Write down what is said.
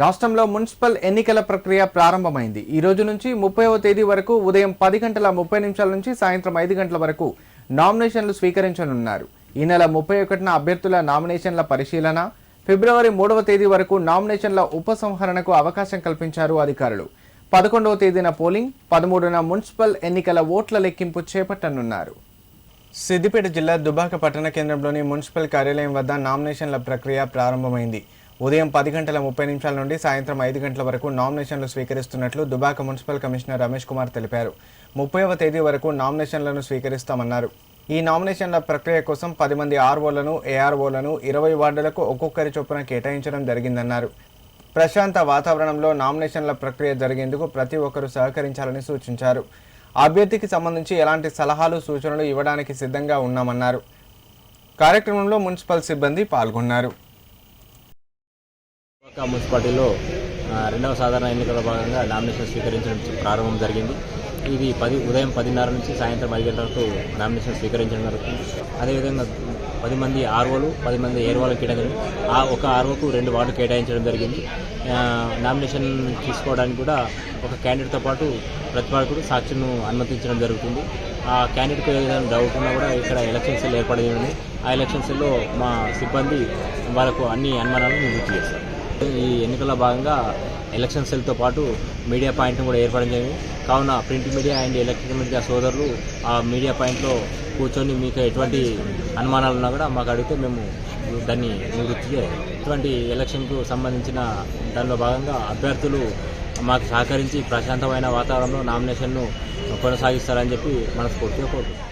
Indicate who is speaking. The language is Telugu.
Speaker 1: రాష్ట్రంలో మున్సిపల్ ఎన్నికల ప్రక్రియ ప్రారంభమైంది. ఈ రోజు నుంచి 30వ తేదీ వరకు ఉదయం 10:30 నుంచి సాయంత్రం 5 గంటల వరకు నామినేషన్లు స్వీకరించనున్నారు. ఈ నెల 31న అభ్యర్థుల నామినేషన్ల పరిశీలన, ఫిబ్రవరి 3వ తేదీ వరకు నామినేషన్ల ఉపసంహరణకు అవకాశం కల్పించారు అధికారులు. 11వ తేదీన పోలింగ్, 13న మున్సిపల్ ఎన్నికల ఓట్ల లెక్కింపు చేపట్టనున్నారు. సిద్దిపేట జిల్లా దుబ్బాక పట్టణ కేంద్రంలోని మున్సిపల్ కార్యాలయం వద్ద నామినేషన్ల ప్రక్రియ ప్రారంభమైంది. ఉదయం 10:30 నుండి సాయంత్రం 5 గంటల వరకు నామినేషన్లు స్వీకరిస్తున్నట్లు దుబ్బాక మున్సిపల్ కమిషనర్ రమేష్ కుమార్ తెలిపారు. 30వ తేదీ వరకు నామినేషన్లను స్వీకరిస్తామన్నారు. ఈ నామినేషన్ల ప్రక్రియ కోసం 10 మంది ఆర్ఓలను, ఏఆర్ఓలను 20 వార్డులకు ఒక్కొక్కరి చొప్పున కేటాయించడం జరిగిందన్నారు. ప్రశాంత వాతావరణంలో నామినేషన్ల ప్రక్రియ జరిగేందుకు ప్రతి ఒక్కరూ సహకరించాలని సూచించారు. అభ్యర్థికి సంబంధించి ఎలాంటి సలహాలు, సూచనలు ఇవ్వడానికి సిద్ధంగా ఉన్నామన్నారు. కార్యక్రమంలో మున్సిపల్ సిబ్బంది పాల్గొన్నారు.
Speaker 2: మున్సిపాలిటీలో రెండవ సాధారణ ఎన్నికల భాగంగా నామినేషన్ స్వీకరించడం ప్రారంభం జరిగింది. ఇది ఉదయం 10:30 నుంచి సాయంత్రం 5 గంటల వరకు నామినేషన్ స్వీకరించడం జరుగుతుంది. అదేవిధంగా 10 మంది ఆర్ఓలు, 10 మంది ఏర్వాళ్ళు కేటాయించడం, ఒక ఆర్ఓకు 2 వార్డు కేటాయించడం జరిగింది. నామినేషన్ తీసుకోవడానికి కూడా ఒక క్యాండిడేట్తో పాటు ప్రతిపాదకుడు సాక్షిను అనుమతించడం జరుగుతుంది. ఆ క్యాండిడేట్కి ఏదైనా డౌట్ ఉన్నా కూడా ఇక్కడ ఎలక్షన్ సెల్ ఏర్పడి ఉంది. ఆ ఎలక్షన్ సెల్లో మా సిబ్బంది వాళ్ళకు అన్ని అనుమానాలను నివృత్తి చేస్తారు. ఈ ఎన్నికల్లో భాగంగా ఎలక్షన్ సెల్తో పాటు మీడియా పాయింట్ను కూడా ఏర్పడడం జరిగింది. కావున print media and electrical media సోదరులు ఆ మీడియా పాయింట్లో కూర్చొని మీకు ఎటువంటి అనుమానాలు ఉన్నా కూడా మాకు అడిగితే మేము దాన్ని నివృత్తి చేయాలి. ఇటువంటి ఎలక్షన్కు సంబంధించిన దానిలో భాగంగా అభ్యర్థులు మాకు సహకరించి ప్రశాంతమైన వాతావరణంలో నామినేషన్ను కొనసాగిస్తారని చెప్పి మనస్ఫూర్తిగా కోరుతున్నాం.